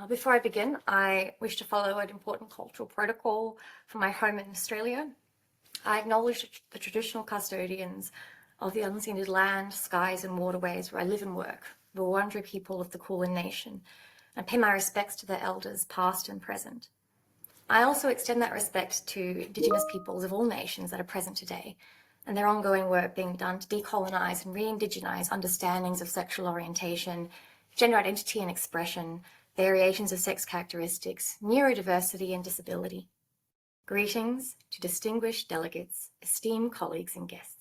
Before I begin, I wish to follow an important cultural protocol from my home in Australia. I acknowledge the traditional custodians of the unceded land, skies and waterways where I live and work, the Wurundjeri people of the Kulin Nation, and pay my respects to their elders past and present. I also extend that respect to Indigenous peoples of all nations that are present today, and their ongoing work being done to decolonise and re-indigenize understandings of sexual orientation, gender identity and expression, variations of sex characteristics, neurodiversity and disability. Greetings to distinguished delegates, esteemed colleagues and guests.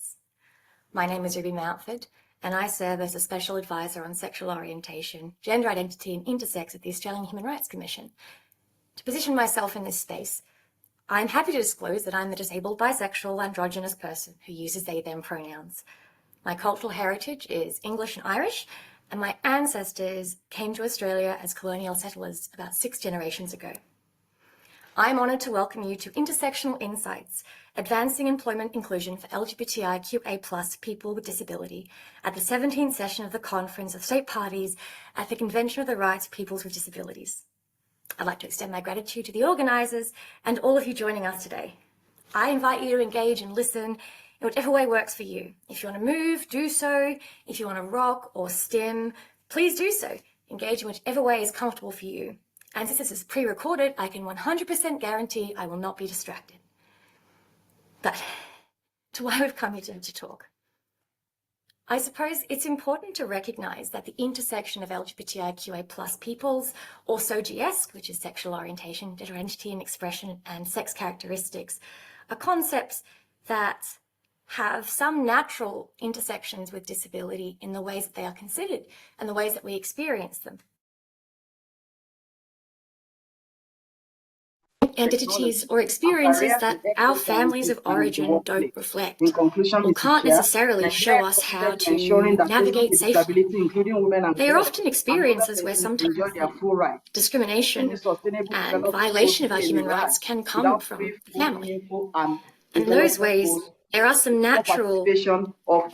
My name is Ruby Mountford, and I serve as a Special Advisor on Sexual Orientation, Gender Identity and Intersex at the Australian Human Rights Commission. To position myself in this space, I'm happy to disclose that I'm a disabled, bisexual, androgynous person who uses they/them pronouns. My cultural heritage is English and Irish, and my ancestors came to Australia as colonial settlers about 6 generations ago. I'm honoured to welcome you to Intersectional Insights, Advancing Employment Inclusion for LGBTIQA+ People with Disability at the 17th session of the Conference of State Parties at the Convention of the Rights of Peoples with Disabilities. I'd like to extend my gratitude to the organisers and all of you joining us today. I invite you to engage and listen in whichever way works for you. If you want to move, do so. If you want to rock or stim, please do so. Engage in whichever way is comfortable for you. And since this is pre-recorded, I can 100% guarantee I will not be distracted. But to why we've come here to talk. I suppose it's important to recognise that the intersection of LGBTIQA+ peoples, or SOGII, which is sexual orientation, gender identity and expression, and sex characteristics, are concepts that have some natural intersections with disability in the ways that they are considered and the ways that we experience them. Identities or experiences that our families of origin don't reflect or can't necessarily show us how to navigate safely. They are often experiences where sometimes discrimination and violation of our human rights can come from the family. And in those ways, there are some natural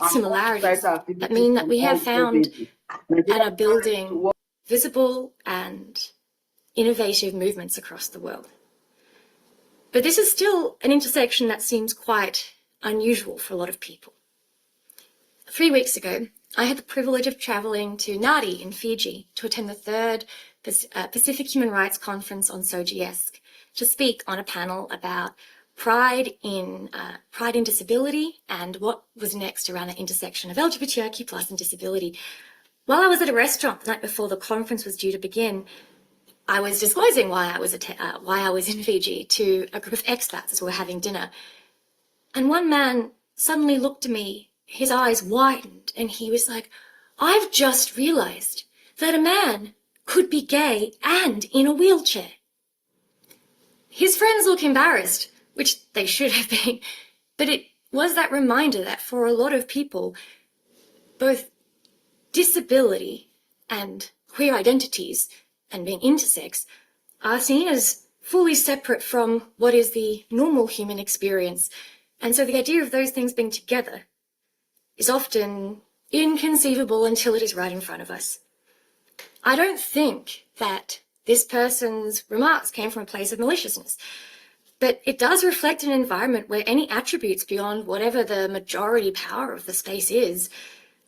similarities that mean that we have found and are building visible and innovative movements across the world. But this is still an intersection that seems quite unusual for a lot of people. 3 weeks ago, I had the privilege of travelling to Nadi in Fiji to attend the 3rd Pacific Human Rights Conference on SOGII to speak on a panel about pride in disability and what was next around the intersection of LGBTIQ+ and disability. While I was at a restaurant the night before the conference was due to begin, I was disclosing why I was in Fiji to a group of expats as we were having dinner. And one man suddenly looked at me, his eyes widened, and he was like, "I've just realised that a man could be gay and in a wheelchair." His friends looked embarrassed, which they should have been, but it was that reminder that for a lot of people, both disability and queer identities and being intersex are seen as fully separate from what is the normal human experience. And so the idea of those things being together is often inconceivable until it is right in front of us. I don't think that this person's remarks came from a place of maliciousness, but it does reflect an environment where any attributes beyond whatever the majority power of the space is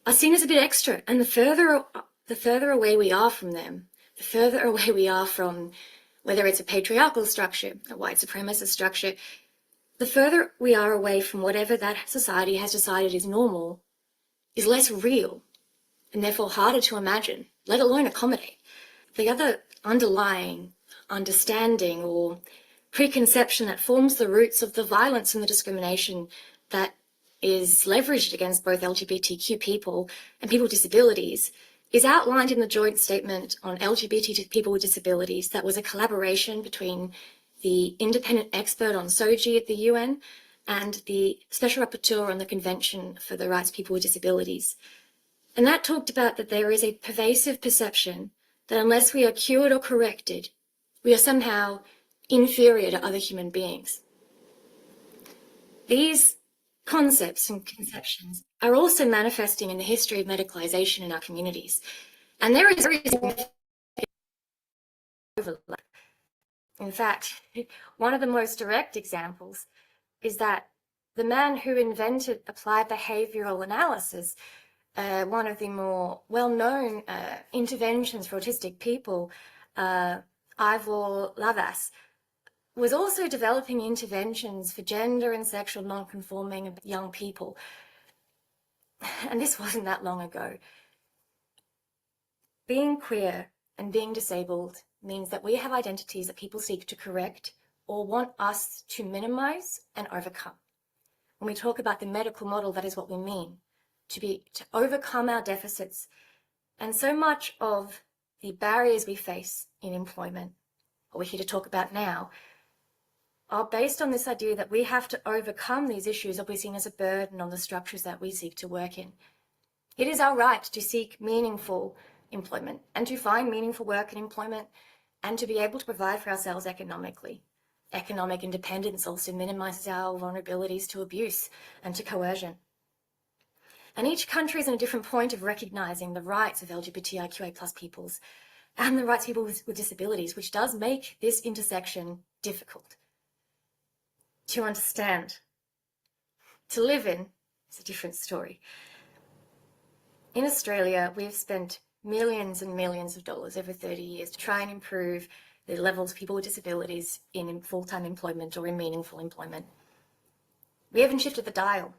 are seen as a bit extra. And the further away we are from them, the further away we are from whether it's a patriarchal structure, a white supremacist structure, the further we are away from whatever that society has decided is normal, is less real and therefore harder to imagine, let alone accommodate. The other underlying understanding or preconception that forms the roots of the violence and the discrimination that is leveraged against both LGBTQ people and people with disabilities is outlined in the joint statement on LGBT people with disabilities that was a collaboration between the independent expert on SOGII at the UN and the Special Rapporteur on the Convention for the Rights of People with Disabilities. And that talked about that there is a pervasive perception that unless we are cured or corrected, we are somehow inferior to other human beings. These concepts and conceptions are also manifesting in the history of medicalization in our communities. And there is overlap. In fact, one of the most direct examples is that the man who invented applied behavioral analysis, one of the more well-known interventions for autistic people, Ivor Lavas, was also developing interventions for gender and sexual non-conforming young people. And this wasn't that long ago. Being queer and being disabled means that we have identities that people seek to correct or want us to minimize and overcome. When we talk about the medical model, that is what we mean, to overcome our deficits. And so much of the barriers we face in employment, what we're here to talk about now, are based on this idea that we have to overcome these issues or be seen as a burden on the structures that we seek to work in. It is our right to seek meaningful employment and to find meaningful work and employment and to be able to provide for ourselves economically. Economic independence also minimizes our vulnerabilities to abuse and to coercion. And each country is in a different point of recognizing the rights of LGBTIQA+ peoples and the rights of people with disabilities, which does make this intersection difficult to understand. To live in is a different story. In Australia, we've spent millions and millions of dollars over 30 years to try and improve the levels of people with disabilities in full-time employment or in meaningful employment. We haven't shifted the dial.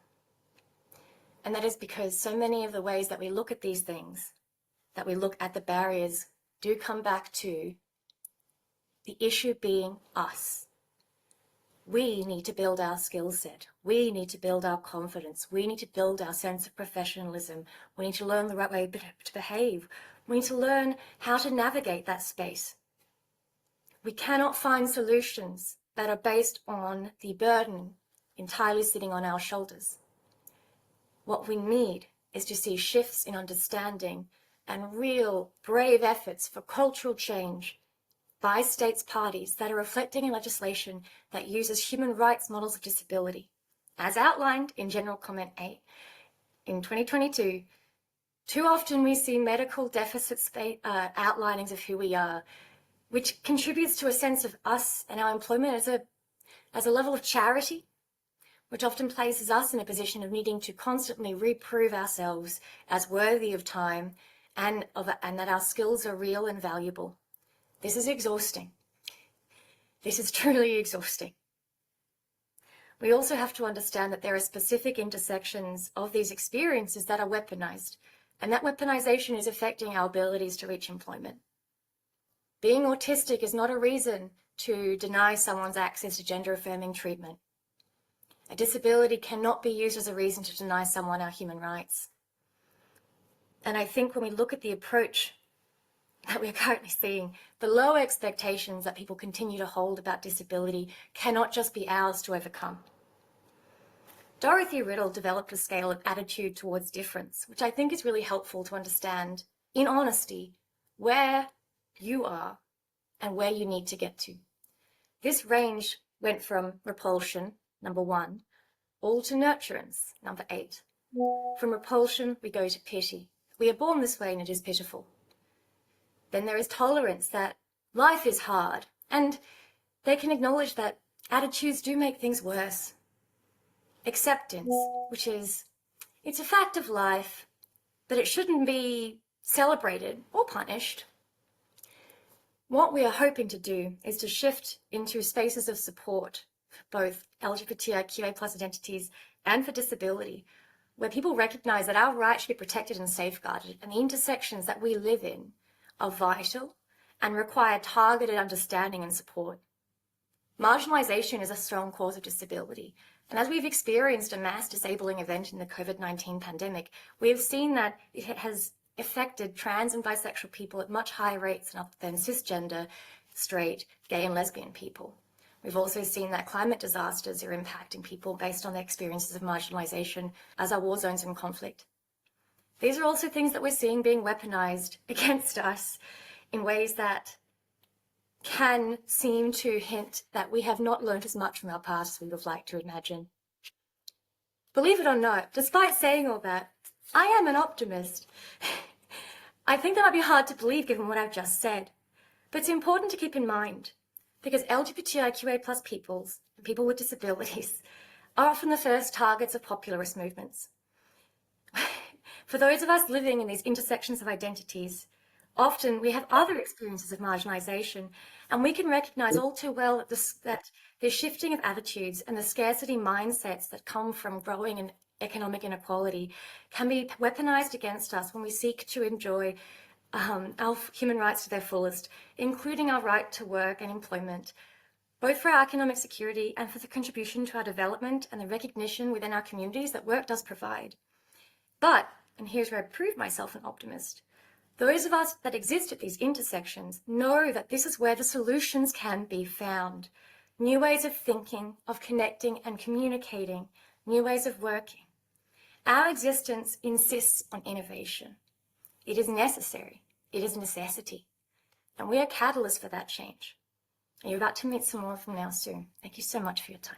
And that is because so many of the ways that we look at these things, that we look at the barriers, do come back to the issue being us. We need to build our skill set. We need to build our confidence. We need to build our sense of professionalism. We need to learn the right way to behave. We need to learn how to navigate that space. We cannot find solutions that are based on the burden entirely sitting on our shoulders. What we need is to see shifts in understanding and real brave efforts for cultural change by states parties that are reflecting in legislation that uses human rights models of disability. As outlined in General Comment 8 in 2022, too often we see medical deficit outlinings of who we are, which contributes to a sense of us and our employment as a level of charity, which often places us in a position of needing to constantly reprove ourselves as worthy of time and that our skills are real and valuable. This is exhausting. This is truly exhausting. We also have to understand that there are specific intersections of these experiences that are weaponized, and that weaponization is affecting our abilities to reach employment. Being autistic is not a reason to deny someone's access to gender-affirming treatment. A disability cannot be used as a reason to deny someone our human rights. And I think when we look at the approach that we're currently seeing, the low expectations that people continue to hold about disability cannot just be ours to overcome. Dorothy Riddle developed a scale of attitude towards difference, which I think is really helpful to understand, in honesty, where you are and where you need to get to. This range went from repulsion, number 1, all to nurturance, number 8. From repulsion, we go to pity. We are born this way and it is pitiful. Then there is tolerance, that life is hard, and they can acknowledge that attitudes do make things worse. Acceptance, which is, it's a fact of life, but it shouldn't be celebrated or punished. What we are hoping to do is to shift into spaces of support for both LGBTIQA+ identities and for disability, where people recognize that our rights should be protected and safeguarded, and the intersections that we live in are vital and require targeted understanding and support. Marginalization is a strong cause of disability, and as we've experienced a mass disabling event in the COVID-19 pandemic, we have seen that it has affected trans and bisexual people at much higher rates than cisgender, straight, gay and lesbian people. We've also seen that climate disasters are impacting people based on their experiences of marginalization, as are war zones and conflict. These are also things that we're seeing being weaponized against us in ways that can seem to hint that we have not learned as much from our past as we would have liked to imagine. Believe it or not, despite saying all that, I am an optimist. I think that might be hard to believe given what I've just said, but it's important to keep in mind because LGBTIQA+ peoples and people with disabilities are often the first targets of popularist movements. For those of us living in these intersections of identities, often we have other experiences of marginalization, and we can recognize all too well that the shifting of attitudes and the scarcity mindsets that come from growing in economic inequality can be weaponized against us when we seek to enjoy our human rights to their fullest, including our right to work and employment, both for our economic security and for the contribution to our development and the recognition within our communities that work does provide. But, and here's where I prove myself an optimist, those of us that exist at these intersections know that this is where the solutions can be found. New ways of thinking, of connecting and communicating, new ways of working. Our existence insists on innovation. It is necessary. It is a necessity. And we are catalysts for that change. And you're about to meet some more of them now soon. Thank you so much for your time.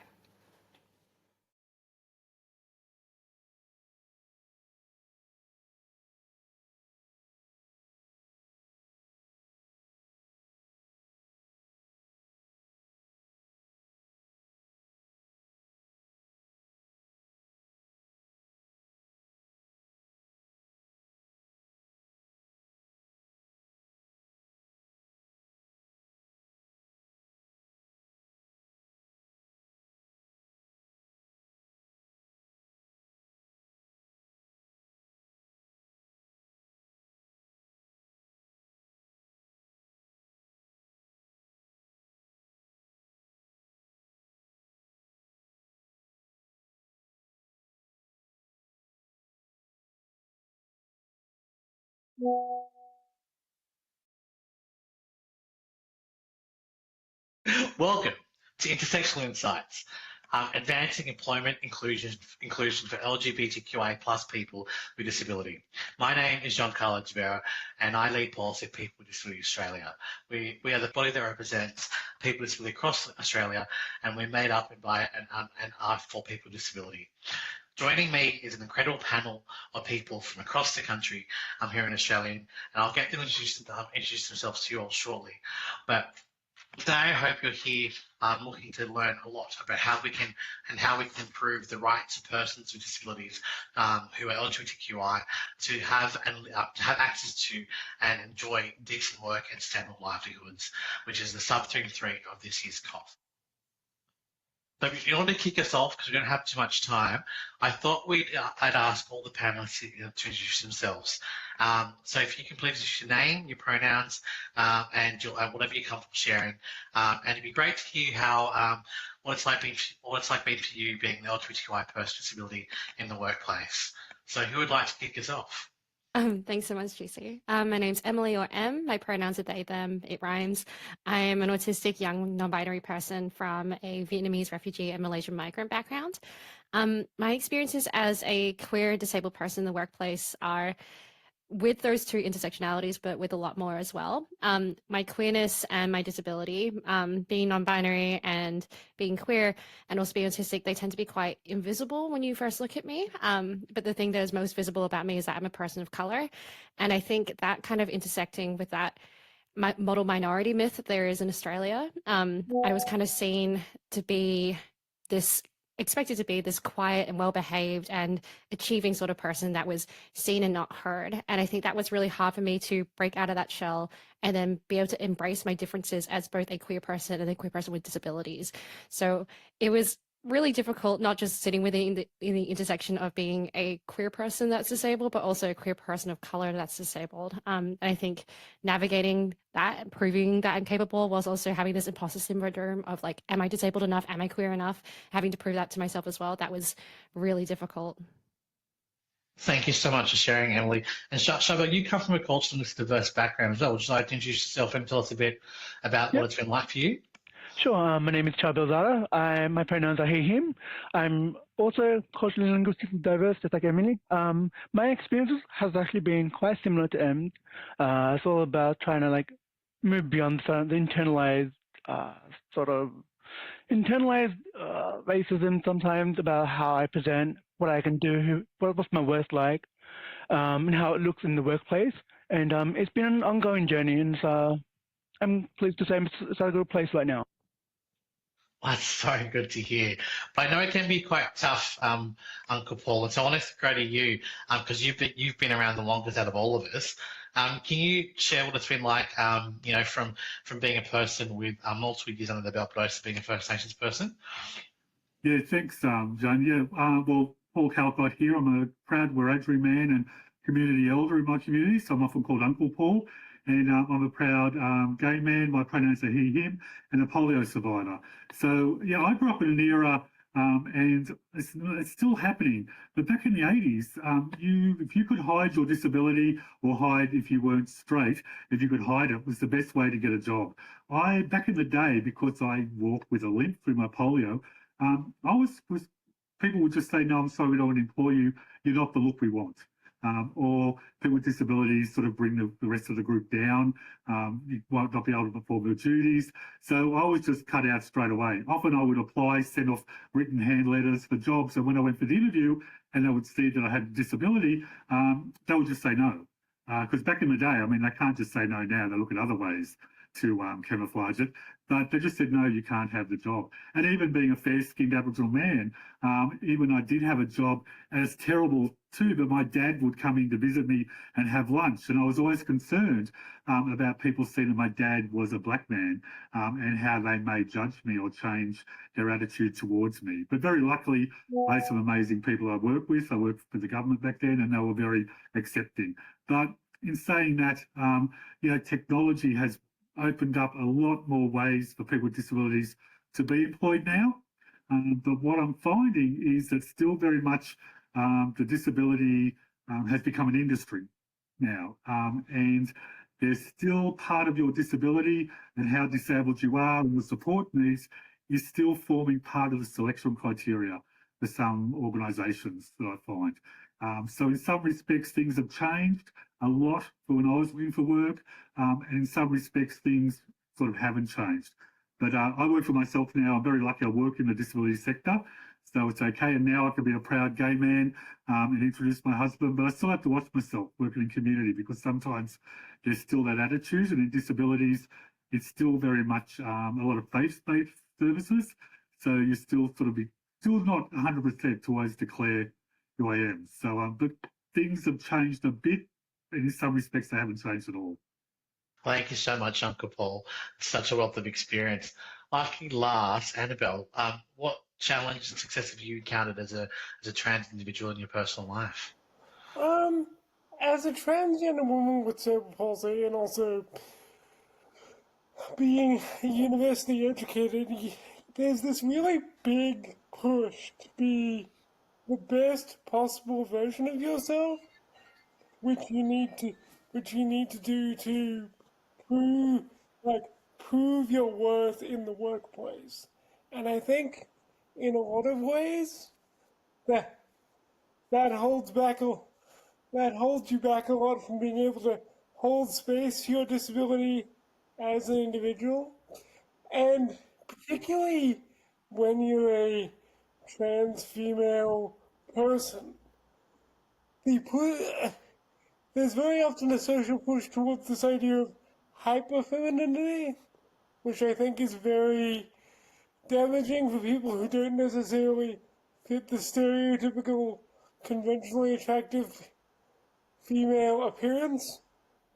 Welcome to Intersectional Insights, advancing employment inclusion for LGBTQI+ people with disability. My name is Giancarlo, Vera, and I lead policy of People with Disability Australia. We are the body that represents people with disability across Australia, and we're made up by and are for people with disability. Joining me is an incredible panel of people from across the country here in Australia, and I'll get them to introduce themselves to you all shortly. But today, I hope you're here looking to learn a lot about how we can improve the rights of persons with disabilities who are LGBTQI to have access to and enjoy decent work and stable livelihoods, which is the sub-theme 3 of this year's COSP. So in order to kick us off, because we don't have too much time, I thought I'd ask all the panelists to introduce themselves. So if you can please introduce your name, your pronouns, and whatever you're comfortable sharing. And it'd be great to hear how what it's like being for you being an LGBTQI person with disability in the workplace. So who would like to kick us off? Thanks so much, Tracy. My name's Emily, or Em. My pronouns are they, them, it rhymes. I am an autistic young non-binary person from a Vietnamese refugee and Malaysian migrant background. My experiences as a queer disabled person in the workplace are with those two intersectionalities, but with a lot more as well. My queerness and my disability, being non-binary and being queer and also being autistic, they tend to be quite invisible when you first look at me. But the thing that is most visible about me is that I'm a person of color. And I think that kind of intersecting with that model minority myth that there is in Australia, I was kind of seen to be expected to be this quiet and well-behaved and achieving sort of person that was seen and not heard. And I think that was really hard for me to break out of that shell and then be able to embrace my differences as both a queer person and a queer person with disabilities. So it was really difficult, not just sitting within the intersection of being a queer person that's disabled, but also a queer person of color that's disabled. And I think navigating that and proving that I'm capable whilst also having this imposter syndrome of like, am I disabled enough? Am I queer enough? Having to prove that to myself as well. That was really difficult. Thank you so much for sharing, Emily. And Charbel, you come from a culturally diverse background as well. Would you like to introduce yourself and tell us a bit about what it's been like for you? Sure. My name is Charbel Zada. My pronouns are he, him. I'm also culturally and linguistically diverse, just like Emily. My experiences has actually been quite similar to Em's. It's all about trying to move beyond the internalized sort of internalized racism sometimes about how I present, what I can do, what's my worth like, and how it looks in the workplace. And it's been an ongoing journey, and I'm pleased to say it's at a good place right now. That's so good to hear. But I know it can be quite tough, Uncle Paul. And so I want to go to you because you've been around the longest out of all of us. Can you share what it's been like, from being a person with multiple years under the belt, but also being a First Nations person? Yeah, thanks, John. Yeah, well, Paul Calcott here. I'm a proud Wiradjuri man and community elder in my community, so I'm often called Uncle Paul. And I'm a proud gay man. My pronouns are he, him, and a polio survivor. So, yeah, I grew up in an era, and it's still happening. But back in the 80s, if you could hide your disability or hide if you weren't straight, if you could hide it, was the best way to get a job. Back in the day, because I walked with a limp through my polio, people would just say, no, I'm sorry, we don't want to employ you. You're not the look we want. Or people with disabilities sort of bring the rest of the group down. You might not be able to perform your duties. So I was just cut out straight away. Often I would apply, send off written hand letters for jobs. And when I went for the interview and they would see that I had a disability, they would just say no. Because back in the day, I mean, they can't just say no now. They look at other ways to camouflage it. But they just said, no, you can't have the job. And even being a fair-skinned Aboriginal man, even I did have a job, and it's terrible too, but my dad would come in to visit me and have lunch. And I was always concerned about people seeing that my dad was a black man and how they may judge me or change their attitude towards me. But very luckily, I had some amazing people I worked with. I worked for the government back then, and they were very accepting. But in saying that, technology has opened up a lot more ways for people with disabilities to be employed now. But what I'm finding is that still very much the disability has become an industry now. And there's still part of your disability and how disabled you are and the support needs is still forming part of the selection criteria for some organisations that I find. So in some respects, things have changed a lot for when I was looking for work. And in some respects, things sort of haven't changed. But I work for myself now. I'm very lucky I work in the disability sector. So it's okay. And now I can be a proud gay man and introduce my husband. But I still have to watch myself working in community because sometimes there's still that attitude. And in disabilities, it's still very much a lot of faith-based services. So you still still not 100% to always declare who I am. So, but things have changed a bit. And in some respects, they haven't changed at all. Thank you so much, Uncle Paul. Such a wealth of experience. Lucky last, Annabelle, what challenge and success have you encountered as a trans individual in your personal life? As a transgender woman with cerebral palsy and also being university educated, there's this really big push to be the best possible version of yourself, which you need to do to prove your worth in the workplace. And I think in a lot of ways that holds you back a lot from being able to hold space for your disability as an individual. And particularly when you're a trans female person, there's very often a social push towards this idea of hyperfemininity, which I think is very damaging for people who don't necessarily fit the stereotypical, conventionally attractive female appearance,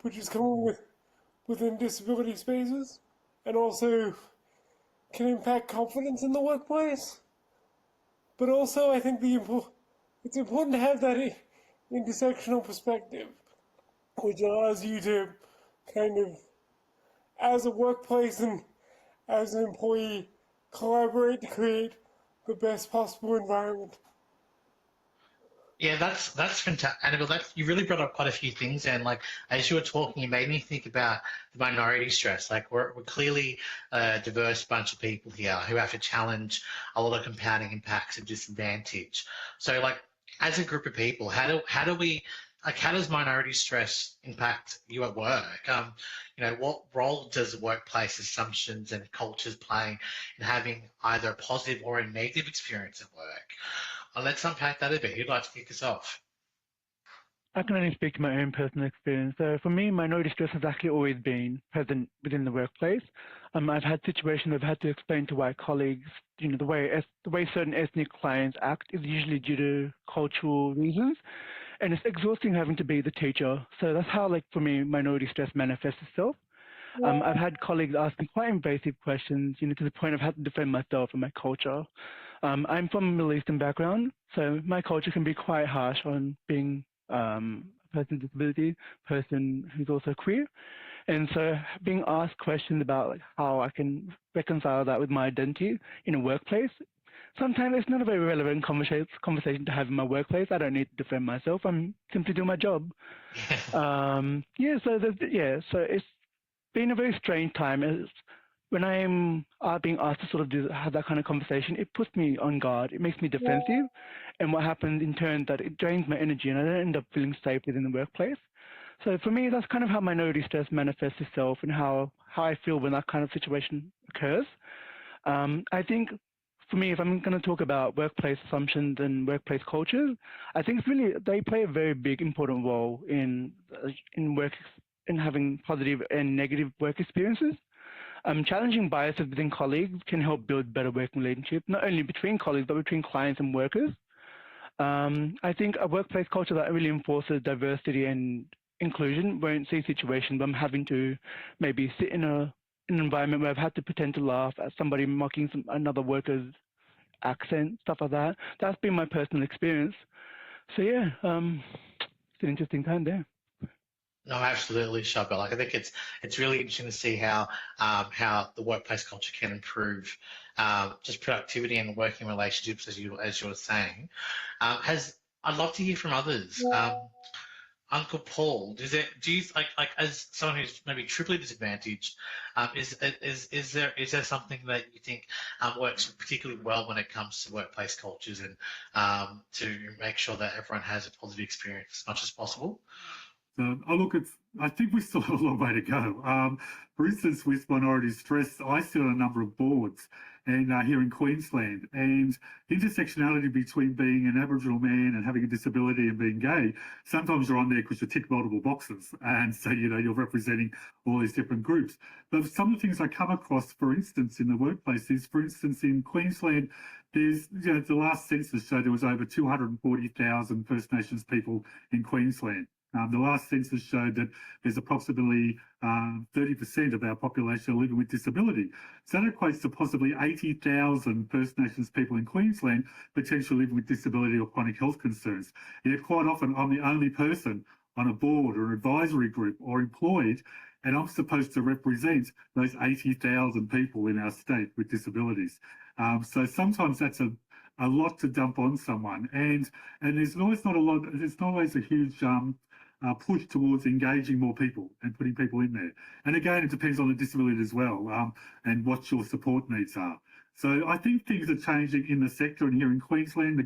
which is common within disability spaces, and also can impact confidence in the workplace. But also, I think it's important to have that intersectional perspective, which allows you to kind of, as a workplace and as an employee, collaborate to create the best possible environment. Yeah, that's fantastic, Annabelle. You really brought up quite a few things, and like as you were talking, it made me think about the minority stress. Like we're clearly a diverse bunch of people here who have to challenge a lot of compounding impacts of disadvantage. So, like as a group of people, how do we like how does minority stress impact you at work? What role does workplace assumptions and cultures play in having either a positive or a negative experience at work? Let's unpack that a bit. Who'd like to kick us off? I can only speak to my own personal experience. So for me, minority stress has actually always been present within the workplace. I've had situations I've had to explain to my colleagues, the way certain ethnic clients act is usually due to cultural reasons, and it's exhausting having to be the teacher. So that's how, like for me, minority stress manifests itself. I've had colleagues ask me quite invasive questions, to the point I've had to defend myself and my culture. I'm from a Middle Eastern background, so my culture can be quite harsh on being a person with disability, person who's also queer. And so being asked questions about like how I can reconcile that with my identity in a workplace, sometimes it's not a very relevant conversation to have in my workplace. I don't need to defend myself. I'm simply doing my job. So it's been a very strange time. When I am being asked to sort of have that kind of conversation, it puts me on guard. It makes me defensive. And what happens in turn that it drains my energy and I don't end up feeling safe within the workplace. So for me, that's kind of how minority stress manifests itself and how I feel when that kind of situation occurs. I think for me, if I'm going to talk about workplace assumptions and workplace cultures, I think they play a very big, important role in having positive and negative work experiences. Challenging biases within colleagues can help build better working relationships, not only between colleagues, but between clients and workers. I think a workplace culture that really enforces diversity and inclusion won't see situations where I'm having to maybe sit in an environment where I've had to pretend to laugh at somebody mocking another worker's accent, stuff like that. That's been my personal experience. So yeah, it's an interesting time there. No, absolutely, Charbel. Like I think it's really interesting to see how the workplace culture can improve just productivity and working relationships, as you were saying. I'd love to hear from others. Uncle Paul, do you like as someone who's maybe triply disadvantaged, is there something that you think works particularly well when it comes to workplace cultures and to make sure that everyone has a positive experience as much as possible? I think we still have a long way to go. For instance, with minority stress, I sit on a number of boards and here in Queensland, and intersectionality between being an Aboriginal man and having a disability and being gay, sometimes you're on there because you tick multiple boxes, and so you're representing all these different groups. But some of the things I come across, for instance, in the workplace is, for instance, in Queensland, there's the last census showed there was over 240,000 First Nations people in Queensland. The last census showed that there's approximately 30% of our population living with disability. So that equates to possibly 80,000 First Nations people in Queensland potentially living with disability or chronic health concerns. Yet quite often I'm the only person on a board or an advisory group or employed, and I'm supposed to represent those 80,000 people in our state with disabilities. So sometimes that's a lot to dump on someone, and there's always not always a huge push towards engaging more people and putting people in there. And again, it depends on the disability as well, and what your support needs are. So I think things are changing in the sector, and here in Queensland,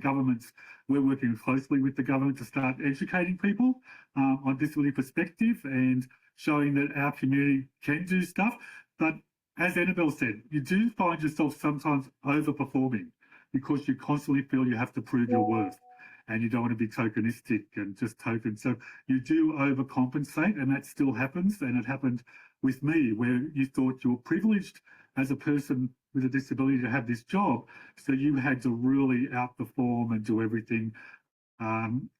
we're working closely with the government to start educating people on disability perspective and showing that our community can do stuff. But as Annabelle said, you do find yourself sometimes overperforming because you constantly feel you have to prove your worth. And you don't want to be tokenistic and just token. So you do overcompensate, and that still happens. And it happened with me, where you thought you were privileged as a person with a disability to have this job. So you had to really outperform and do everything.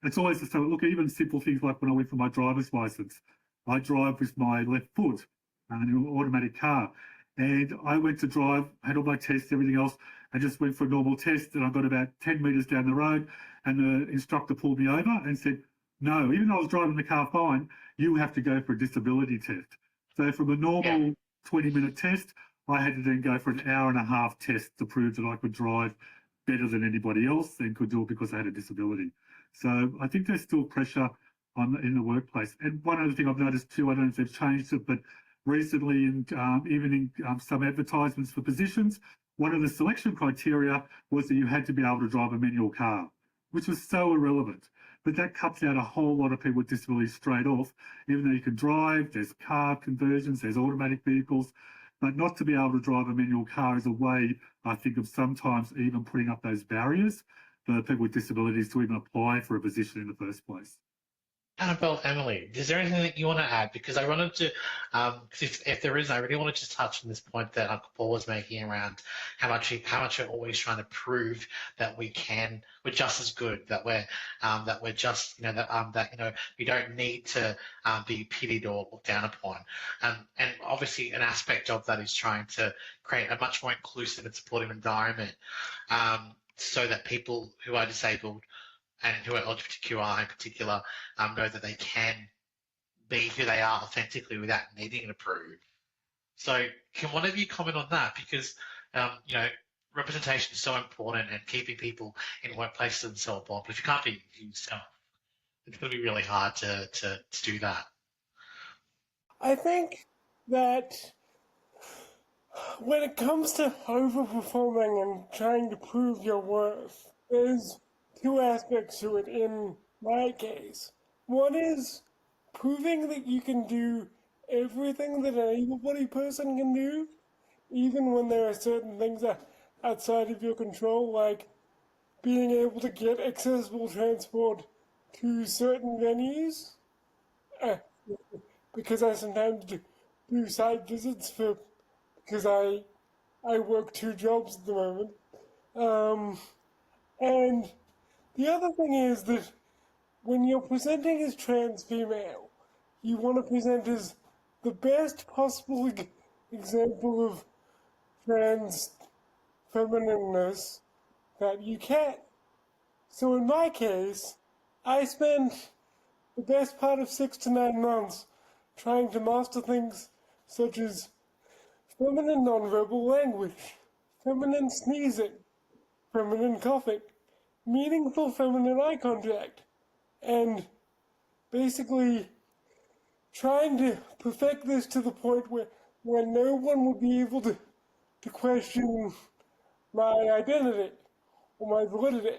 It's always the same. Look, even simple things like when I went for my driver's license, I drive with my left foot in an automatic car. And I went to drive, had all my tests, everything else, and just went for a normal test. And I got about 10 metres down the road, and the instructor pulled me over and said, no, even though I was driving the car fine, you have to go for a disability test. So from a normal 20-minute test, I had to then go for an hour-and-a-half test to prove that I could drive better than anybody else and could do it because I had a disability. So I think there's still pressure in the workplace. And one other thing I've noticed too, I don't know if they've changed it, but recently, even in some advertisements for positions, one of the selection criteria was that you had to be able to drive a manual car, which was so irrelevant. But that cuts out a whole lot of people with disabilities straight off. Even though you can drive, there's car conversions, there's automatic vehicles, but not to be able to drive a manual car is a way, I think, of sometimes even putting up those barriers for people with disabilities to even apply for a position in the first place. Annabelle, Emily, is there anything that you want to add? Because I wanted to, if there is, I really want to just touch on this point that Uncle Paul was making around how much we're always trying to prove that we're just as good, that we're just, that we don't need to be pitied or looked down upon. And obviously, an aspect of that is trying to create a much more inclusive and supportive environment, so that people who are disabled and who are LGBTQI in particular know that they can be who they are authentically without needing to prove. So can one of you comment on that? Because, representation is so important and keeping people in workplaces is so important. But if you can't be yourself, it's going to be really hard to do that. I think that when it comes to overperforming and trying to prove your worth, there's two aspects to it in my case. One is proving that you can do everything that an able-bodied person can do, even when there are certain things outside of your control, like being able to get accessible transport to certain venues. Because I sometimes do site visits because I work 2 jobs at the moment. And the other thing is that when you're presenting as trans female, you want to present as the best possible example of trans feminineness that you can. So in my case, I spent the best part of 6 to 9 months trying to master things such as feminine nonverbal language, feminine sneezing, feminine coughing, meaningful feminine eye contact, and basically trying to perfect this to the point where no one would be able to question my identity or my validity.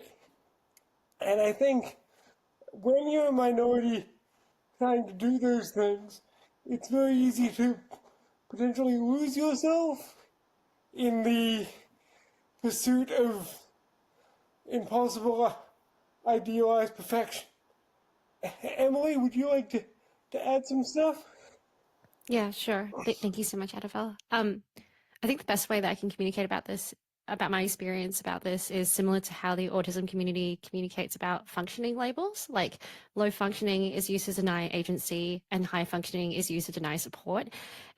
And I think when you're a minority trying to do those things, it's very easy to potentially lose yourself in the pursuit of impossible, idealized perfection. Emily, would you like to add some stuff? Yeah, sure. Thank you so much, Annabelle. I think the best way that I can communicate about my experience about this is similar to how the autism community communicates about functioning labels. Like low functioning is used to deny agency and high functioning is used to deny support.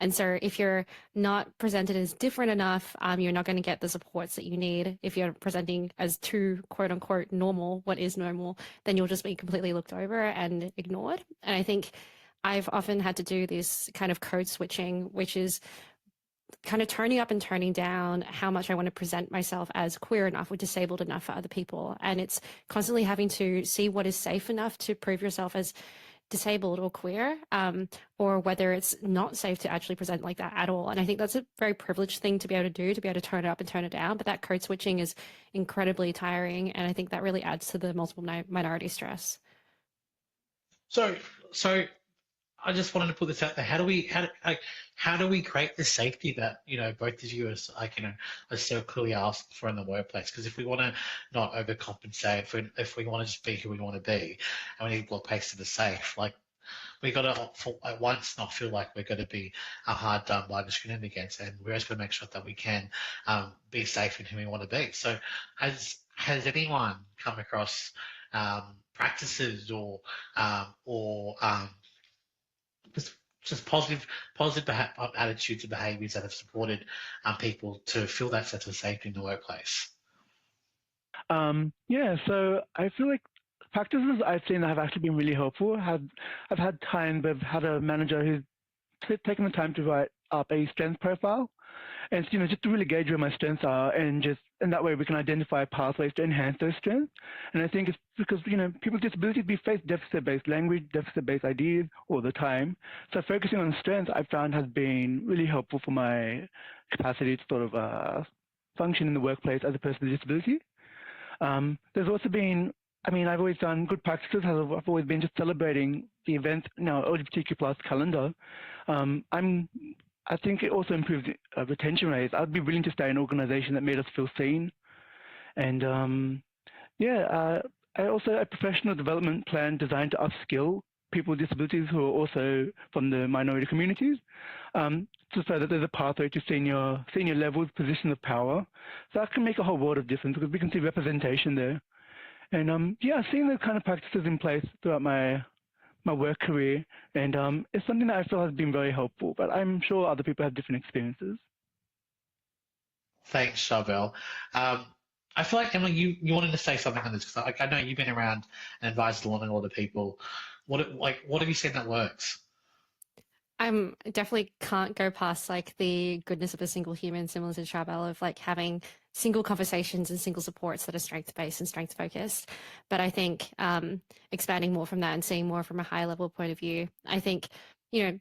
And so if you're not presented as different enough, you're not going to get the supports that you need. If you're presenting as too quote unquote normal, what is normal, then you'll just be completely looked over and ignored. And I think I've often had to do this kind of code switching, which is kind of turning up and turning down how much I want to present myself as queer enough or disabled enough for other people. And it's constantly having to see what is safe enough to prove yourself as disabled or queer, or whether it's not safe to actually present like that at all. And I think that's a very privileged thing to be able to do, to be able to turn it up and turn it down. But that code switching is incredibly tiring. And I think that really adds to the multiple minority stress. So I just wanted to put this out there. How do we create the safety that both of you are so clearly asking for in the workplace? Because if we want to not overcompensate, if we want to just be who we want to be, and we need workplaces that are safe, like we got to at once not feel like we're going to be hard done by, discriminated against, and we're just going to make sure that we can be safe in who we want to be. So has anyone come across practices or just positive attitudes and behaviours that have supported people to feel that sense of safety in the workplace? Yeah, so I feel like practices I've seen that have actually been really helpful. I've had times where I've had a manager who's taken the time to write up a strength profile And just to really gauge where my strengths are, and that way we can identify pathways to enhance those strengths. And I think it's because people with disabilities face deficit-based language, deficit-based ideas all the time. So focusing on strengths, I found, has been really helpful for my capacity to sort of function in the workplace as a person with disability. There's also been, I've always done good practices. I've always been just celebrating the events in our LGBTIQ+ calendar. I think it also improves retention rates. I'd be willing to stay in an organization that made us feel seen. And I also a professional development plan designed to upskill people with disabilities who are also from the minority communities, so that there's a pathway to senior levels, positions of power. So that can make a whole world of difference because we can see representation there. And I've seen those kind of practices in place throughout my work career, and it's something that I feel has been very helpful, but I'm sure other people have different experiences. Thanks, Charbel. I feel like, Emily, you wanted to say something on this, because I know you've been around and advised a lot of people. What have you seen that works? I definitely can't go past the goodness of a single human, similar to Charbel, of having single conversations and single supports that are strength-based and strength-focused. But I think expanding more from that and seeing more from a higher level point of view, I think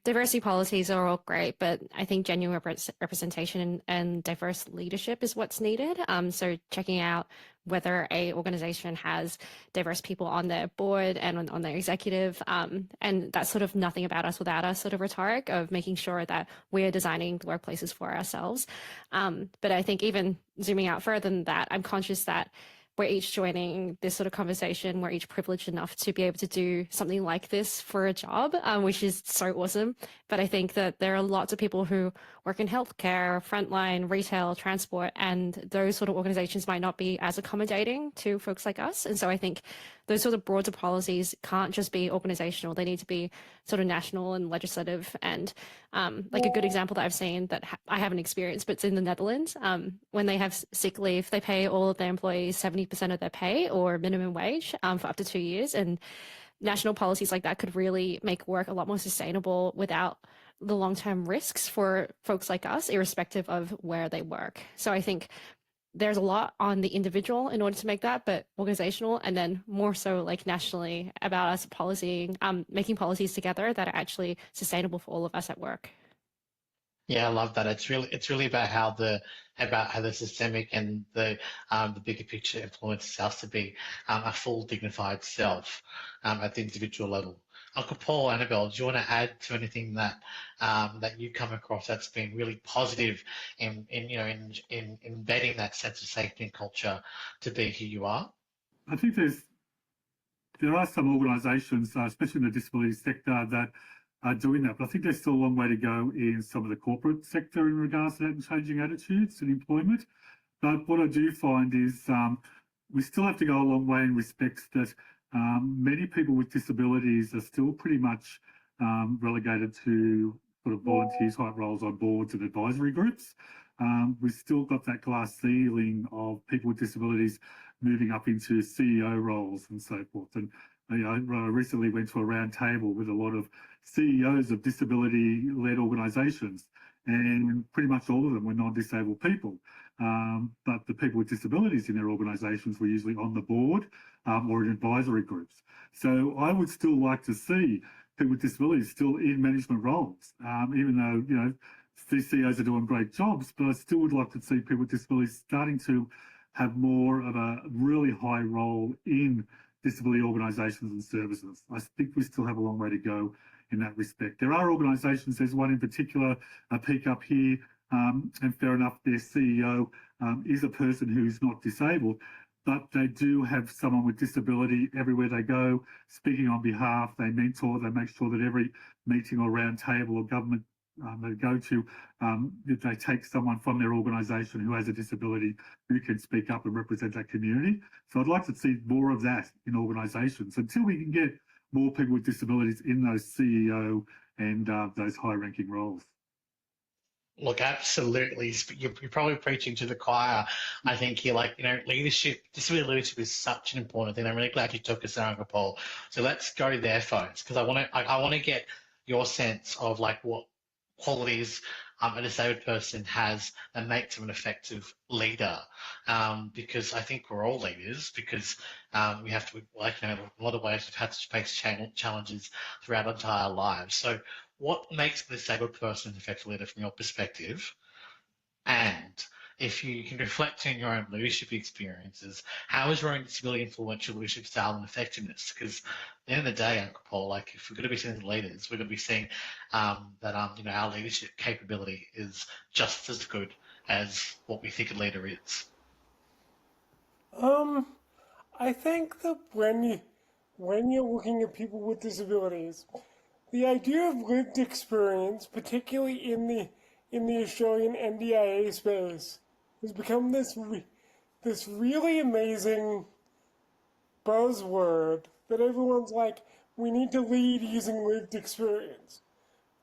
diversity policies are all great, but I think genuine representation and diverse leadership is what's needed. So checking out whether a organization has diverse people on their board and on their executive, and that's sort of nothing about us without us sort of rhetoric of making sure that we're designing the workplaces for ourselves. But I think even zooming out further than that, I'm conscious that we're each joining this sort of conversation. We're each privileged enough to be able to do something like this for a job, which is so awesome. But I think that there are lots of people who work in healthcare, frontline, retail, transport, and those sort of organizations might not be as accommodating to folks like us. And so I think those sort of broader policies can't just be organizational. They need to be sort of national and legislative. And a good example that I've seen that I haven't experienced, but it's in the Netherlands. When they have sick leave, they pay all of their employees 70% of their pay or minimum wage for up to 2 years. And national policies like that could really make work a lot more sustainable without the long-term risks for folks like us, irrespective of where they work. So I think there's a lot on the individual in order to make that, but organizational, and then more so nationally about us making policies together that are actually sustainable for all of us at work. Yeah, I love that. It's really about how the systemic and the bigger picture influences us to be a full dignified self at the individual level. Uncle Paul, Annabelle, do you want to add to anything that you come across that's been really positive in embedding that sense of safety and culture to be who you are? I think there are some organisations, especially in the disability sector, that are doing that, but I think there's still a long way to go in some of the corporate sector in regards to that and changing attitudes and employment. But what I do find is we still have to go a long way in respects that many people with disabilities are still pretty much relegated to sort of volunteer type roles on boards and advisory groups. We've still got that glass ceiling of people with disabilities moving up into CEO roles and so forth. And I recently went to a round table with a lot of CEOs of disability-led organisations, and pretty much all of them were non-disabled people. But the people with disabilities in their organisations were usually on the board or in advisory groups. So I would still like to see people with disabilities still in management roles, even though, these CEOs are doing great jobs, but I still would like to see people with disabilities starting to have more of a really high role in disability organisations and services. I think we still have a long way to go in that respect. There are organisations, there's one in particular, a peak up here, and fair enough, their CEO is a person who's not disabled, but they do have someone with disability everywhere they go, speaking on behalf, they mentor, they make sure that every meeting or round table or government they go to, they take someone from their organisation who has a disability who can speak up and represent that community. So I'd like to see more of that in organisations until we can get more people with disabilities in those CEO and those high-ranking roles. Look, absolutely. You're probably preaching to the choir. I think you're leadership, disability leadership is such an important thing. I'm really glad you took us there, Uncle Paul. So let's go there, folks, because I want to get your sense of what qualities a disabled person has that makes them an effective leader? Because I think we're all leaders because we have to, like, in a lot of ways, we've had to face challenges throughout our entire lives. So what makes a disabled person an effective leader from your perspective? And if you can reflect on your own leadership experiences, how has your own disability influenced your leadership style and effectiveness? Because at the end of the day, Uncle Paul, like if we're going to be seeing as leaders, we're going to be seeing that our leadership capability is just as good as what we think a leader is. I think that when you're looking at people with disabilities, the idea of lived experience, particularly in the Australian NDIA space, has become this really amazing buzzword that everyone's like, we need to lead using lived experience.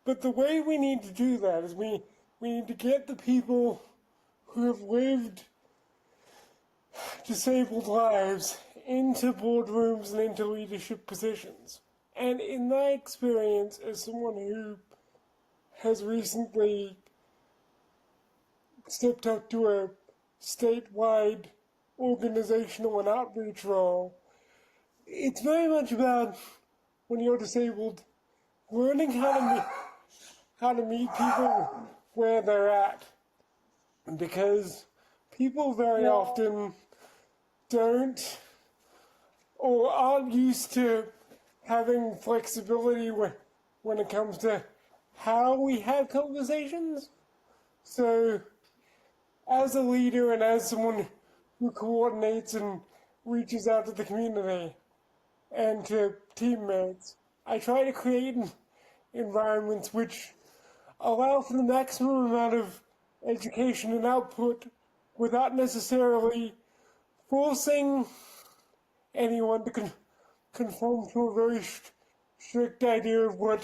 But the way we need to do that is we need to get the people who have lived disabled lives into boardrooms and into leadership positions. And in my experience, as someone who has recently stepped up to a statewide organizational and outreach role, it's very much about, when you're disabled, learning how to meet people where they're at. Because people very often don't or aren't used to having flexibility when it comes to how we have conversations. So as a leader and as someone who coordinates and reaches out to the community and to teammates, I try to create environments which allow for the maximum amount of education and output without necessarily forcing anyone to conform to a very strict idea of what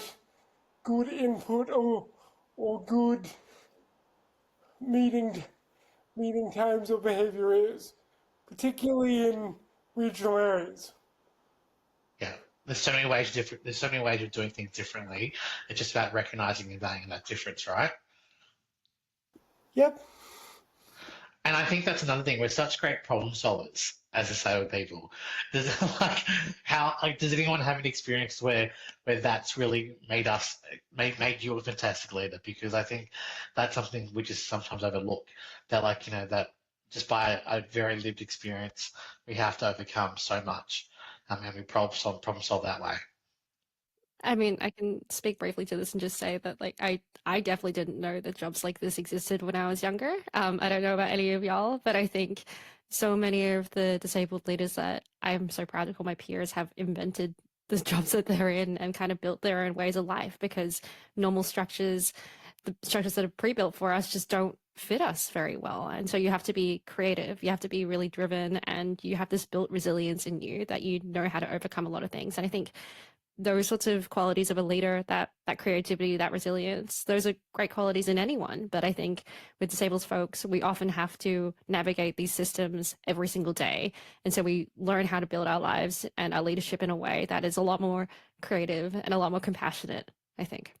good input or good meeting times or behavior is, particularly in regional areas. Yeah, there's so many ways of doing things differently. It's just about recognizing and valuing that difference, right? Yep. And I think that's another thing. We're such great problem solvers as disabled people. Does anyone have an experience where that's really made you a fantastic leader? Because I think that's something we just sometimes overlook. That just by a very lived experience, we have to overcome so much, and we problem solve that way. I mean, I can speak briefly to this and just say that, like, I definitely didn't know that jobs like this existed when I was younger. I don't know about any of y'all, but I think so many of the disabled leaders that I'm so proud to call my peers have invented the jobs that they're in and kind of built their own ways of life, because normal structures, the structures that are pre-built for us, just don't fit us very well. And so you have to be creative, you have to be really driven, and you have this built resilience in you that you know how to overcome a lot of things. And I think those sorts of qualities of a leader, that creativity, that resilience, those are great qualities in anyone. But I think with disabled folks, we often have to navigate these systems every single day. And so we learn how to build our lives and our leadership in a way that is a lot more creative and a lot more compassionate, I think.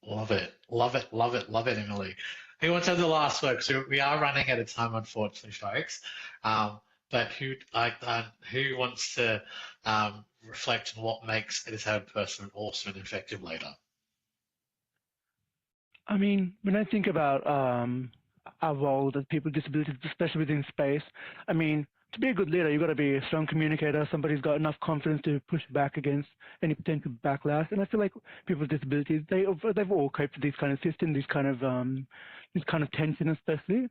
Love it, Emily. Who wants to have the last word? So we are running out of time, unfortunately, folks. But who wants to reflect on what makes a disabled person also an effective leader? I mean, when I think about our role as people with disabilities, especially within space, I mean, to be a good leader, you've got to be a strong communicator, somebody who's got enough confidence to push back against any potential backlash. And I feel like people with disabilities, they've all coped with these kind of systems, this kind of tension especially.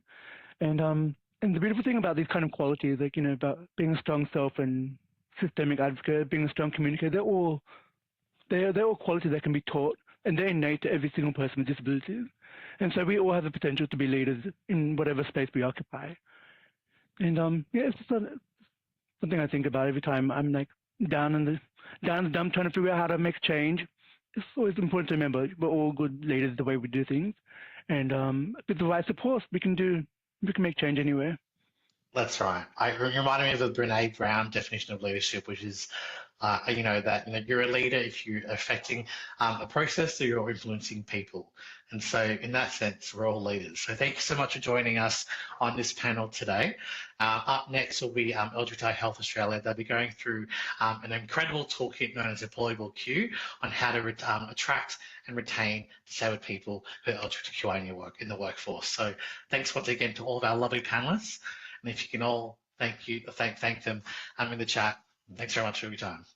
And the beautiful thing about these kind of qualities, like, about being a strong self and systemic advocate, being a strong communicator, they're all qualities that can be taught, and they're innate to every single person with disabilities. And so we all have the potential to be leaders in whatever space we occupy. And it's just something I think about every time I'm like down in the dump trying to figure out how to make change. It's always important to remember we're all good leaders the way we do things, and with the right support, we can make change anywhere. That's right. It reminded me of the Brene Brown definition of leadership, which is that you're a leader if you're affecting a process or you're influencing people. And so in that sense, we're all leaders. So thank you so much for joining us on this panel today. Up next will be LGBTI Health Australia. They'll be going through an incredible toolkit known as Employable Q on how to attract and retain disabled people who are LGBTQI in the workforce. So thanks once again to all of our lovely panelists. And if you can all thank them in the chat. Thanks very much for your time.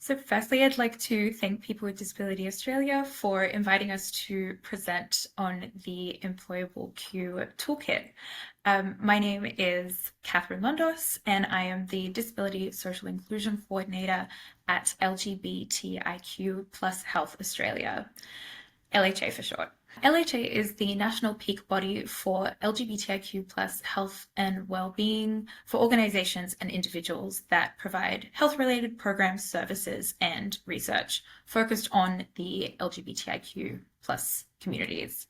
So firstly, I'd like to thank People with Disability Australia for inviting us to present on the Employable Q Toolkit. My name is Catherine Londos, and I am the Disability Social Inclusion Coordinator at LGBTIQ plus Health Australia, LHA for short. LHA is the national peak body for LGBTIQ plus health and well-being for organisations and individuals that provide health-related programs, services and research focused on the LGBTIQ plus communities.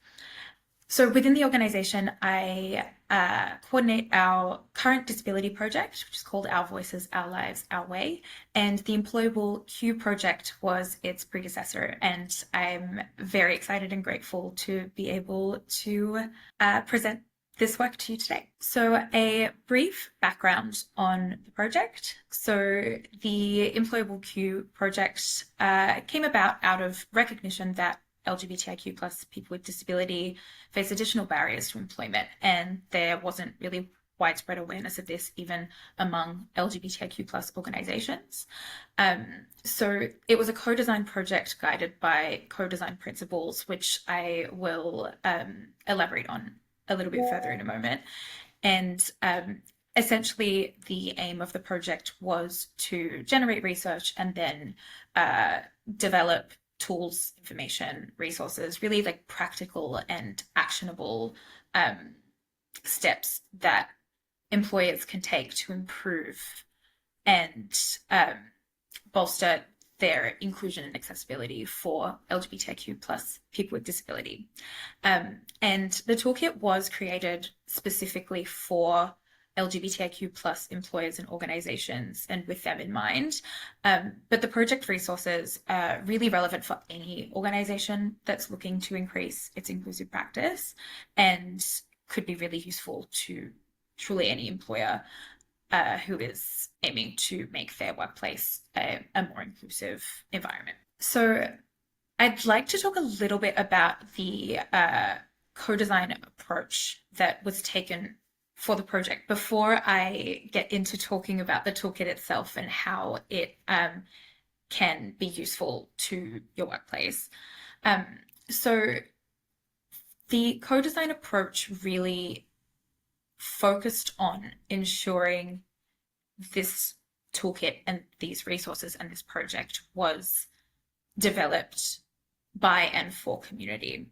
So within the organisation, I coordinate our current disability project, which is called Our Voices, Our Lives, Our Way. And the Employable Q project was its predecessor. And I'm very excited and grateful to be able to present this work to you today. So a brief background on the project. So the Employable Q project came about out of recognition that LGBTIQ plus people with disability face additional barriers to employment, and there wasn't really widespread awareness of this even among LGBTIQ plus organisations. So it was a co-design project guided by co-design principles, which I will elaborate on a little bit further in a moment. And essentially the aim of the project was to generate research and then develop tools, information, resources, really like practical and actionable steps that employers can take to improve and bolster their inclusion and accessibility for LGBTIQ plus people with disability. And the toolkit was created specifically for LGBTIQ plus employers and organizations and with them in mind. But the project resources are really relevant for any organization that's looking to increase its inclusive practice and could be really useful to truly any employer who is aiming to make their workplace a more inclusive environment. So I'd like to talk a little bit about the co-design approach that was taken for the project before I get into talking about the toolkit itself and how it can be useful to your workplace. So the co-design approach really focused on ensuring this toolkit and these resources and this project was developed by and for community.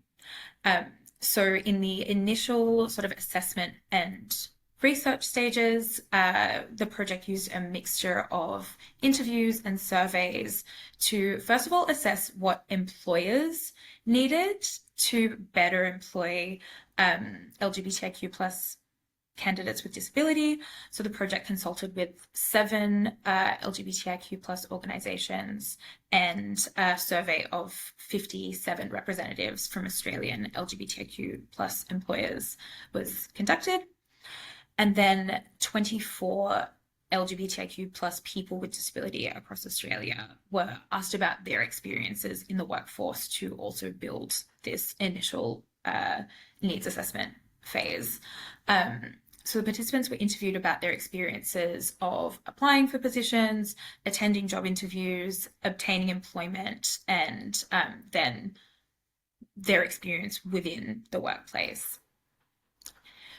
So in the initial sort of assessment and research stages, the project used a mixture of interviews and surveys to, first of all, assess what employers needed to better employ LGBTIQ plus candidates with disability. So the project consulted with 7 LGBTIQ plus organisations and a survey of 57 representatives from Australian LGBTIQ plus employers was conducted. And then 24 LGBTIQ plus people with disability across Australia were asked about their experiences in the workforce to also build this initial needs assessment phase. So the participants were interviewed about their experiences of applying for positions, attending job interviews, obtaining employment, and then their experience within the workplace.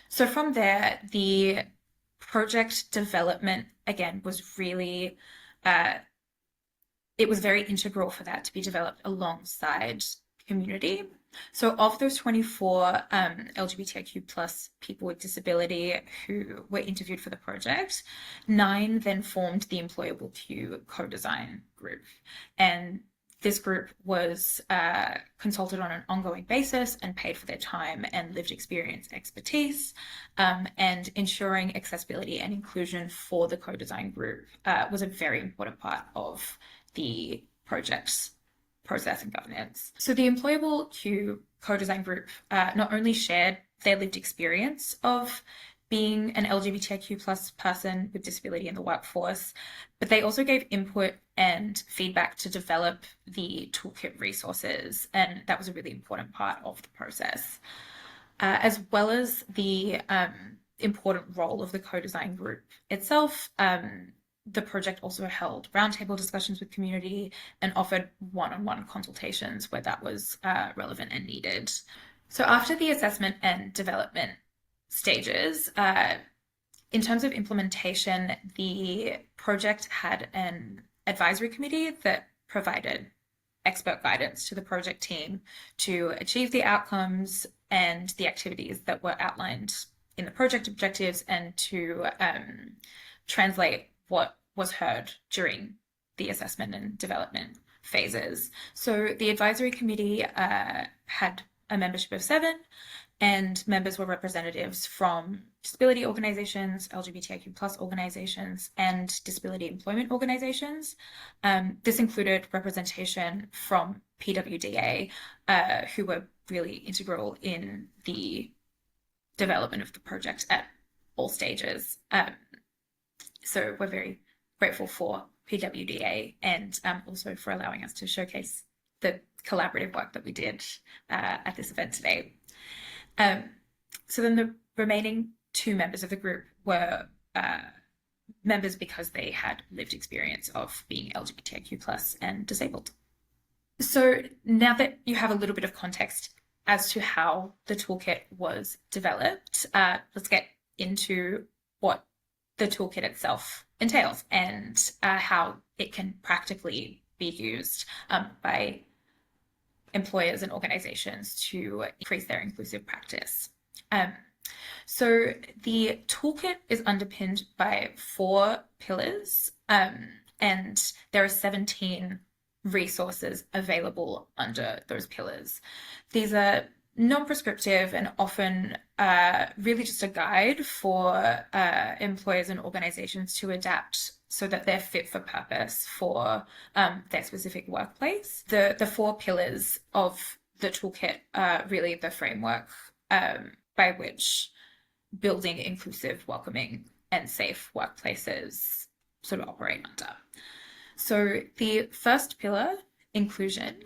So from there, the project development, again, was really, it was very integral for that to be developed alongside community. So of those 24 LGBTIQ plus people with disability who were interviewed for the project, 9 then formed the Employable Q co-design group. And this group was consulted on an ongoing basis and paid for their time and lived experience expertise, and ensuring accessibility and inclusion for the co-design group was a very important part of the project's process and governance. So the Employable Q co-design group not only shared their lived experience of being an LGBTIQ plus person with disability in the workforce, but they also gave input and feedback to develop the toolkit resources, and that was a really important part of the process. As well as the important role of the co-design group itself, the project also held roundtable discussions with community and offered one-on-one consultations where that was relevant and needed. So after the assessment and development stages, in terms of implementation, the project had an advisory committee that provided expert guidance to the project team to achieve the outcomes and the activities that were outlined in the project objectives, and to translate what was heard during the assessment and development phases. So the advisory committee had a membership of 7, and members were representatives from disability organizations, LGBTIQ plus organizations, and disability employment organizations. This included representation from PWDA, who were really integral in the development of the project at all stages. So we're very grateful for PWDA and also for allowing us to showcase the collaborative work that we did at this event today. So then the remaining 2 members of the group were members because they had lived experience of being LGBTIQ plus and disabled. So now that you have a little bit of context as to how the toolkit was developed, let's get into what the toolkit itself entails and how it can practically be used by employers and organizations to increase their inclusive practice. So the toolkit is underpinned by 4 pillars, and there are 17 resources available under those pillars. These are non-prescriptive and often really just a guide for employers and organizations to adapt so that they're fit for purpose for their specific workplace. The 4 pillars of the toolkit are really the framework by which building inclusive, welcoming, and safe workplaces sort of operate under. So the first pillar, inclusion,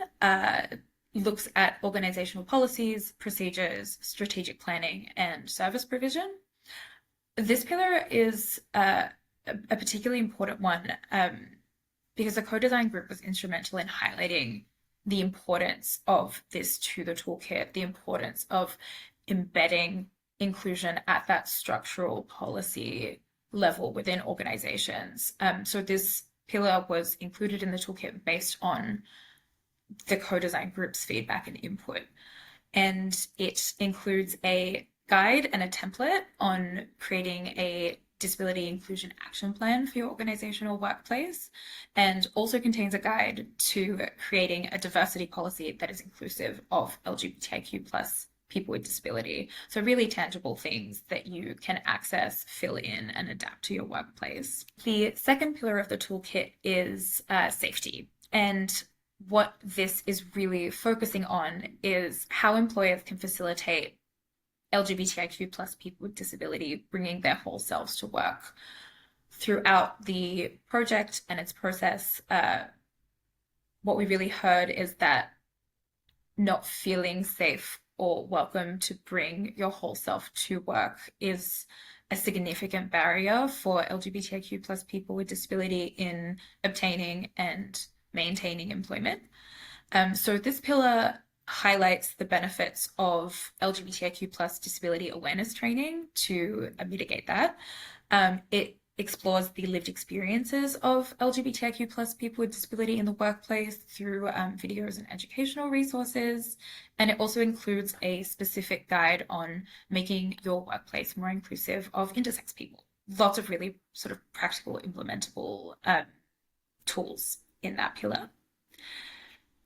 looks at organizational policies, procedures, strategic planning, and service provision. This pillar is a particularly important one because the co-design group was instrumental in highlighting the importance of this to the toolkit, the importance of embedding inclusion at that structural policy level within organizations. So this pillar was included in the toolkit based on the co-design group's feedback and input. And it includes a guide and a template on creating a disability inclusion action plan for your organization or workplace, and also contains a guide to creating a diversity policy that is inclusive of LGBTIQ plus people with disability. So really tangible things that you can access, fill in, and adapt to your workplace. The second pillar of the toolkit is safety. And what this is really focusing on is how employers can facilitate LGBTIQ plus people with disability bringing their whole selves to work. Throughout the project and its process, what we really heard is that not feeling safe or welcome to bring your whole self to work is a significant barrier for LGBTIQ plus people with disability in obtaining and maintaining employment. So this pillar highlights the benefits of LGBTIQ plus disability awareness training to mitigate that. It explores the lived experiences of LGBTIQ plus people with disability in the workplace through videos and educational resources. And it also includes a specific guide on making your workplace more inclusive of intersex people. Lots of really sort of practical, implementable tools in that pillar.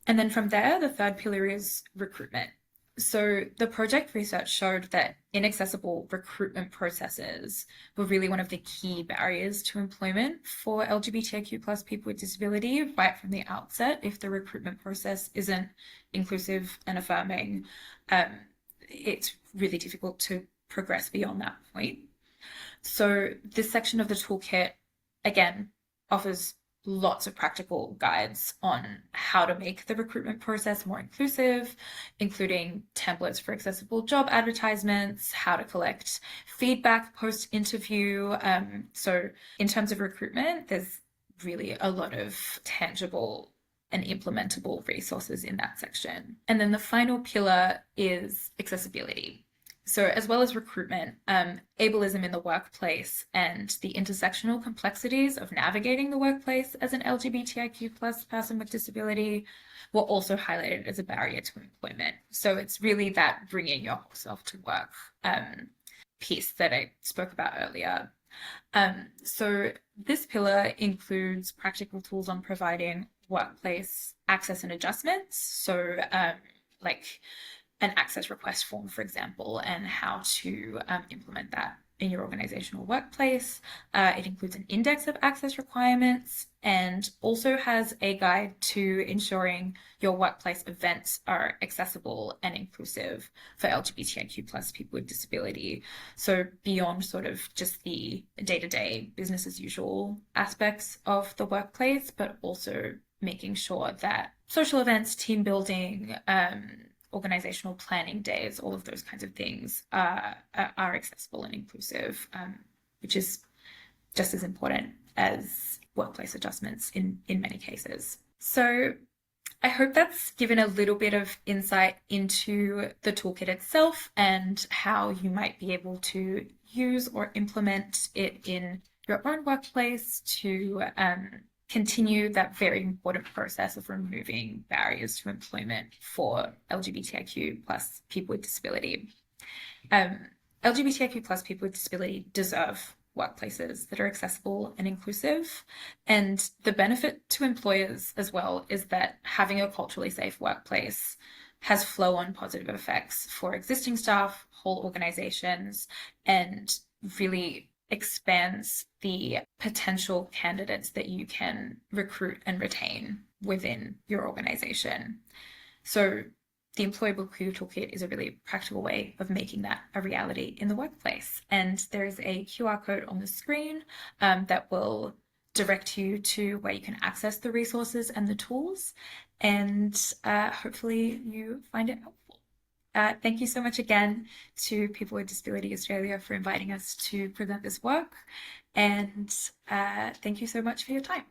And then from there, the third pillar is recruitment. So the project research showed that inaccessible recruitment processes were really one of the key barriers to employment for LGBTIQ plus people with disability right from the outset. If the recruitment process isn't inclusive and affirming, it's really difficult to progress beyond that point. So this section of the toolkit, again, offers lots of practical guides on how to make the recruitment process more inclusive, including templates for accessible job advertisements, how to collect feedback post-interview. So in terms of recruitment, there's really a lot of tangible and implementable resources in that section. And then the final pillar is accessibility. So as well as recruitment, ableism in the workplace and the intersectional complexities of navigating the workplace as an LGBTIQ plus person with disability were also highlighted as a barrier to employment. So it's really that bringing your whole self to work piece that I spoke about earlier. So this pillar includes practical tools on providing workplace access and adjustments. So like an access request form, for example, and how to implement that in your organizational workplace. It includes an index of access requirements and also has a guide to ensuring your workplace events are accessible and inclusive for LGBTIQ plus people with disability. So beyond sort of just the day-to-day business as usual aspects of the workplace, but also making sure that social events, team building, organizational planning days, all of those kinds of things are accessible and inclusive, which is just as important as workplace adjustments in many cases. So I hope that's given a little bit of insight into the toolkit itself and how you might be able to use or implement it in your own workplace to continue that very important process of removing barriers to employment for LGBTIQ plus people with disability. LGBTIQ plus people with disability deserve workplaces that are accessible and inclusive. And the benefit to employers as well is that having a culturally safe workplace has flow-on positive effects for existing staff, whole organizations, and really expands the potential candidates that you can recruit and retain within your organization. So the Employable Queer Toolkit is a really practical way of making that a reality in the workplace. And there's a QR code on the screen that will direct you to where you can access the resources and the tools. And hopefully you find it helpful. Thank you so much again to People with Disability Australia for inviting us to present this work. And thank you so much for your time.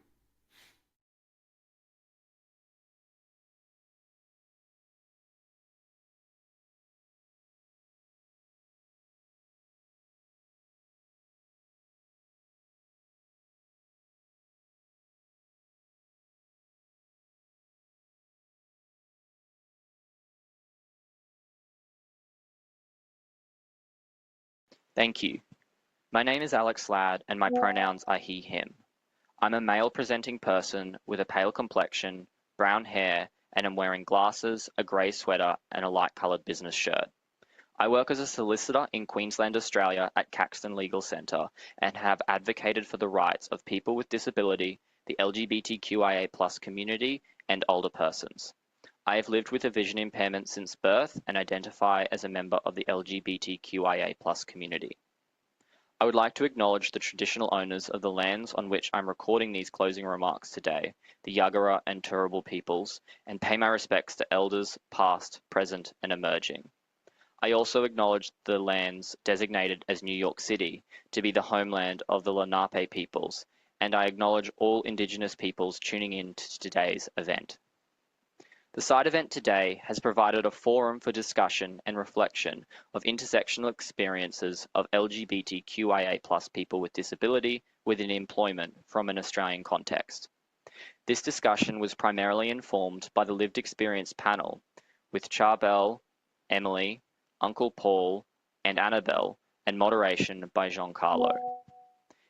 Thank you. My name is Alex Ladd and my pronouns are he, him. I'm a male presenting person with a pale complexion, brown hair, and am wearing glasses, a grey sweater, and a light-coloured business shirt. I work as a solicitor in Queensland, Australia at Caxton Legal Centre and have advocated for the rights of people with disability, the LGBTQIA+ community, and older persons. I have lived with a vision impairment since birth and identify as a member of the LGBTQIA+ community. I would like to acknowledge the traditional owners of the lands on which I'm recording these closing remarks today, the Yuggera and Turrbal peoples, and pay my respects to elders past, present, and emerging. I also acknowledge the lands designated as New York City to be the homeland of the Lenape peoples, and I acknowledge all Indigenous peoples tuning in to today's event. The side event today has provided a forum for discussion and reflection of intersectional experiences of LGBTQIA+ people with disability within employment from an Australian context. This discussion was primarily informed by the lived experience panel, with Charbel, Emily, Uncle Paul, and Annabelle, and moderation by Giancarlo.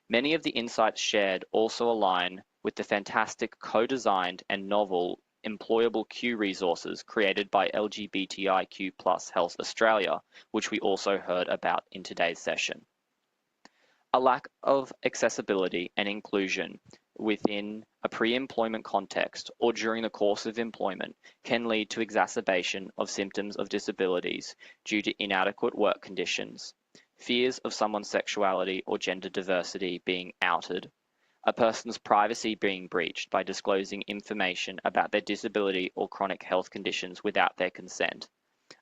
Many of the insights shared also align with the fantastic co-designed and novel employable Q resources created by LGBTIQ+ Health Australia, which we also heard about in today's session. A lack of accessibility and inclusion within a pre-employment context or during the course of employment can lead to exacerbation of symptoms of disabilities due to inadequate work conditions, fears of someone's sexuality or gender diversity being outed, a person's privacy being breached by disclosing information about their disability or chronic health conditions without their consent,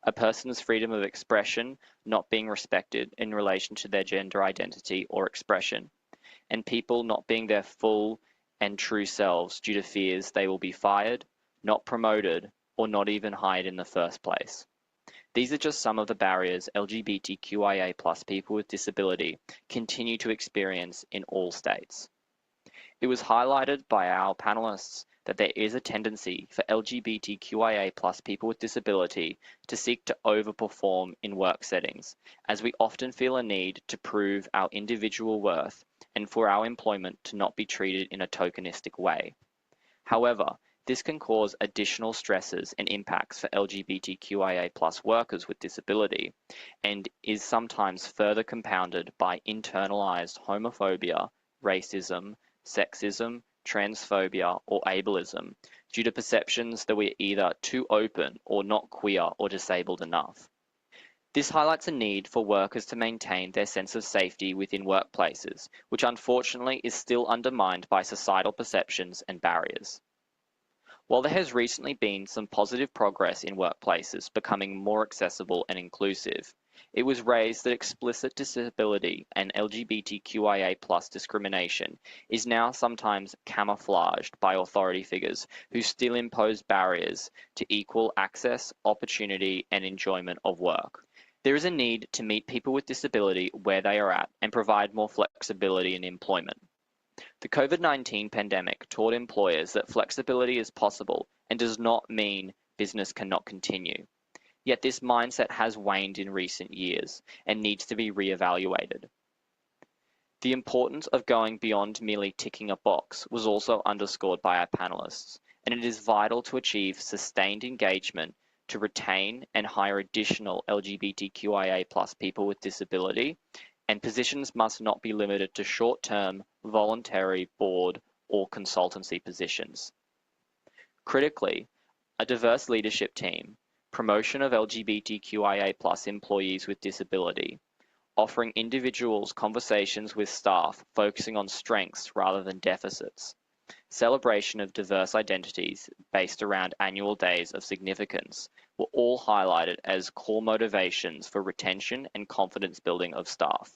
a person's freedom of expression not being respected in relation to their gender identity or expression, and people not being their full and true selves due to fears they will be fired, not promoted, or not even hired in the first place. These are just some of the barriers LGBTQIA+ people with disability continue to experience in all states. It was highlighted by our panelists that there is a tendency for LGBTQIA+ people with disability to seek to overperform in work settings, as we often feel a need to prove our individual worth and for our employment to not be treated in a tokenistic way. However, this can cause additional stresses and impacts for LGBTQIA+ workers with disability, and is sometimes further compounded by internalized homophobia, racism, sexism, transphobia, or ableism due to perceptions that we're either too open or not queer or disabled enough. This highlights a need for workers to maintain their sense of safety within workplaces, which unfortunately is still undermined by societal perceptions and barriers. While there has recently been some positive progress in workplaces becoming more accessible and inclusive, it was raised that explicit disability and LGBTQIA+ discrimination is now sometimes camouflaged by authority figures who still impose barriers to equal access, opportunity, and enjoyment of work. There is a need to meet people with disability where they are at and provide more flexibility in employment. The COVID-19 pandemic taught employers that flexibility is possible and does not mean business cannot continue. Yet this mindset has waned in recent years and needs to be reevaluated. The importance of going beyond merely ticking a box was also underscored by our panelists, and it is vital to achieve sustained engagement to retain and hire additional LGBTQIA+ people with disability, and positions must not be limited to short-term, voluntary, board, or consultancy positions. Critically, a diverse leadership team, promotion of LGBTQIA+ employees with disability, offering individuals conversations with staff focusing on strengths rather than deficits, celebration of diverse identities based around annual days of significance were all highlighted as core motivations for retention and confidence building of staff.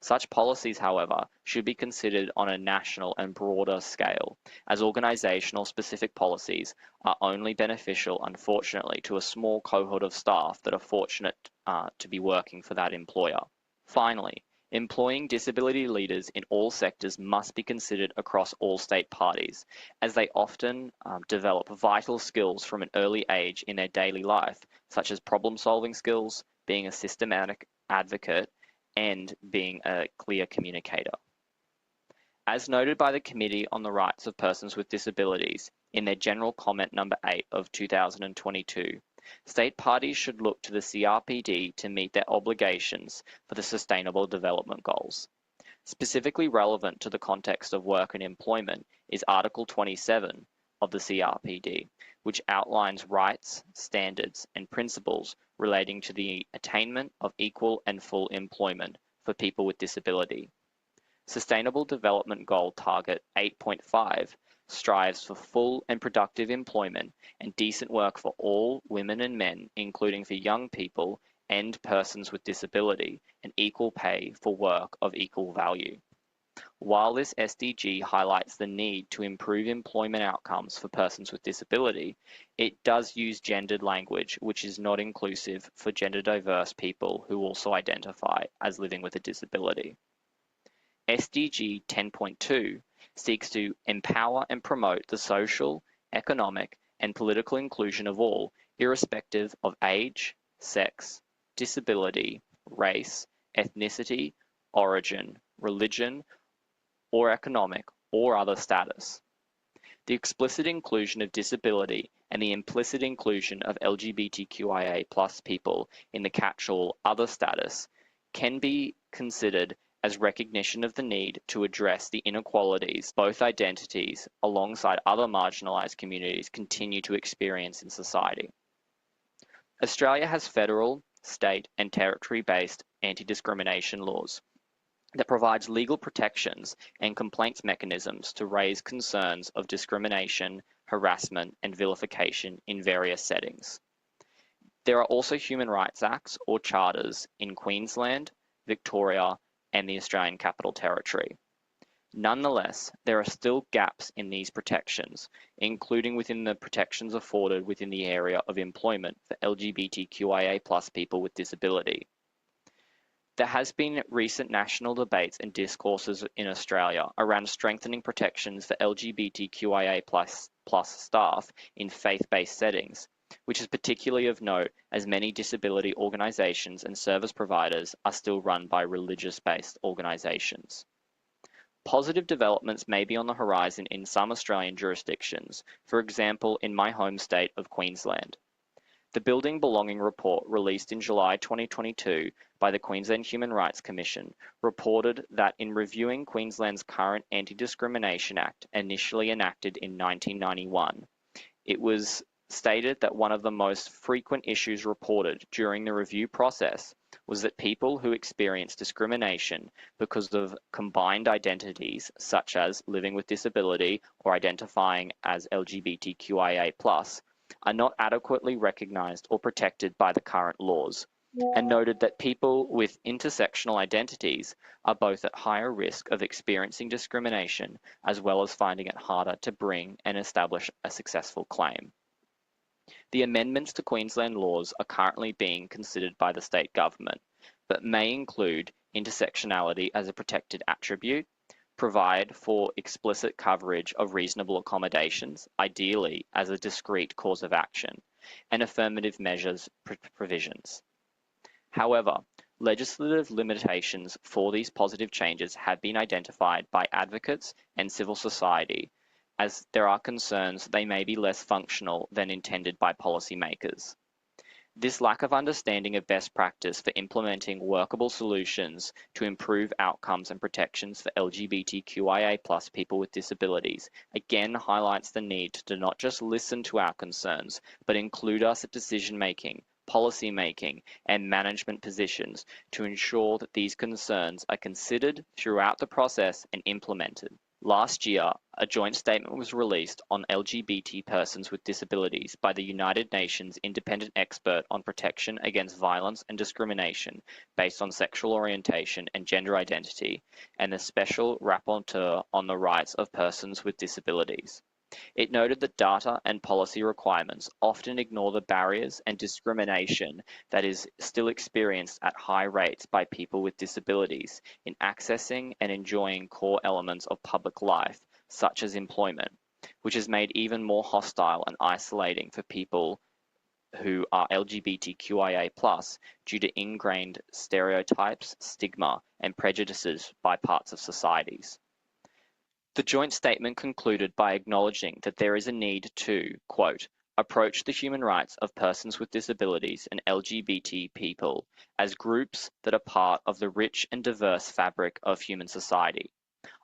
Such policies, however, should be considered on a national and broader scale, as organisational specific policies are only beneficial, unfortunately, to a small cohort of staff that are fortunate to be working for that employer. Finally, employing disability leaders in all sectors must be considered across all state parties, as they often develop vital skills from an early age in their daily life, such as problem-solving skills, being a systematic advocate, and being a clear communicator. As noted by the Committee on the Rights of Persons with Disabilities in their General Comment number 8 of 2022, state parties should look to the CRPD to meet their obligations for the Sustainable Development Goals. Specifically relevant to the context of work and employment is Article 27 of the CRPD, which outlines rights, standards, and principles relating to the attainment of equal and full employment for people with disability. Sustainable Development Goal Target 8.5 strives for full and productive employment and decent work for all women and men, including for young people and persons with disability, and equal pay for work of equal value. While this SDG highlights the need to improve employment outcomes for persons with disability, it does use gendered language, which is not inclusive for gender diverse people who also identify as living with a disability. SDG 10.2 seeks to empower and promote the social, economic, and political inclusion of all, irrespective of age, sex, disability, race, ethnicity, origin, religion, or economic or other status. The explicit inclusion of disability and the implicit inclusion of LGBTQIA+ people in the catch-all other status can be considered as recognition of the need to address the inequalities both identities alongside other marginalised communities continue to experience in society. Australia has federal, state and territory-based anti-discrimination laws that provides legal protections and complaints mechanisms to raise concerns of discrimination, harassment and vilification in various settings. There are also human rights acts or charters in Queensland, Victoria and the Australian Capital Territory. Nonetheless, there are still gaps in these protections, including within the protections afforded within the area of employment for LGBTQIA+ people with disability. There has been recent national debates and discourses in Australia around strengthening protections for LGBTQIA+ staff in faith-based settings, which is particularly of note as many disability organisations and service providers are still run by religious-based organisations. Positive developments may be on the horizon in some Australian jurisdictions, for example in my home state of Queensland. The Building Belonging Report released in July 2022 by the Queensland Human Rights Commission reported that in reviewing Queensland's current Anti-Discrimination Act, initially enacted in 1991, it was stated that one of the most frequent issues reported during the review process was that people who experience discrimination because of combined identities such as living with disability or identifying as LGBTQIA+, are not adequately recognised or protected by the current laws, and noted that people with intersectional identities are both at higher risk of experiencing discrimination as well as finding it harder to bring and establish a successful claim. The amendments to Queensland laws are currently being considered by the state government, but may include intersectionality as a protected attribute, provide for explicit coverage of reasonable accommodations, ideally as a discrete cause of action, and affirmative measures provisions. However, legislative limitations for these positive changes have been identified by advocates and civil society, as there are concerns they may be less functional than intended by policymakers. This lack of understanding of best practice for implementing workable solutions to improve outcomes and protections for LGBTQIA+ people with disabilities again highlights the need to not just listen to our concerns, but include us at decision-making, policy-making, and management positions to ensure that these concerns are considered throughout the process and implemented. Last year, a joint statement was released on LGBT persons with disabilities by the United Nations Independent Expert on Protection Against Violence and Discrimination based on sexual orientation and gender identity, and the Special Rapporteur on the Rights of Persons with Disabilities. It noted that data and policy requirements often ignore the barriers and discrimination that is still experienced at high rates by people with disabilities in accessing and enjoying core elements of public life, such as employment, which is made even more hostile and isolating for people who are LGBTQIA+ due to ingrained stereotypes, stigma, and prejudices by parts of societies. The joint statement concluded by acknowledging that there is a need to, quote, approach the human rights of persons with disabilities and LGBT people as groups that are part of the rich and diverse fabric of human society.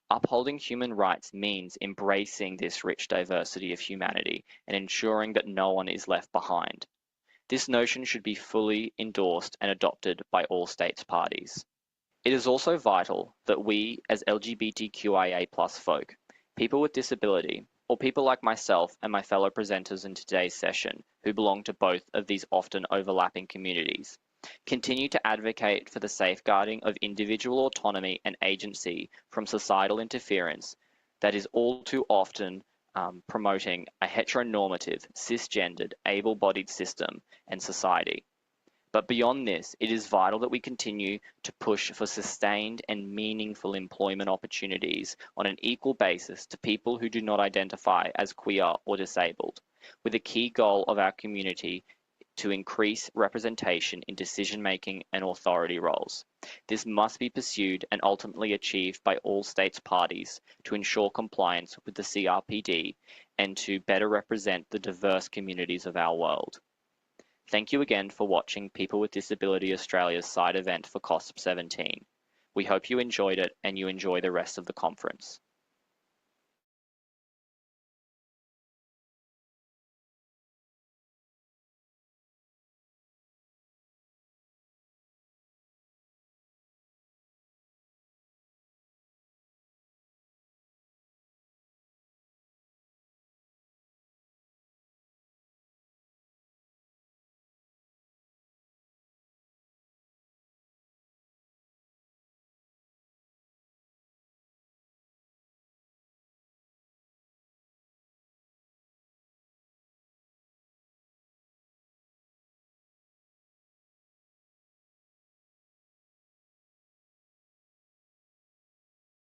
Upholding human rights means embracing this rich diversity of humanity and ensuring that no one is left behind. This notion should be fully endorsed and adopted by all states parties. It is also vital that we, as LGBTQIA+ folk, people with disability, or people like myself and my fellow presenters in today's session who belong to both of these often overlapping communities, continue to advocate for the safeguarding of individual autonomy and agency from societal interference that is all too often promoting a heteronormative, cisgendered, able-bodied system and society. But beyond this, it is vital that we continue to push for sustained and meaningful employment opportunities on an equal basis to people who do not identify as queer or disabled, with a key goal of our community to increase representation in decision-making and authority roles. This must be pursued and ultimately achieved by all states parties to ensure compliance with the CRPD and to better represent the diverse communities of our world. Thank you again for watching People with Disability Australia's side event for COSP17. We hope you enjoyed it and you enjoy the rest of the conference.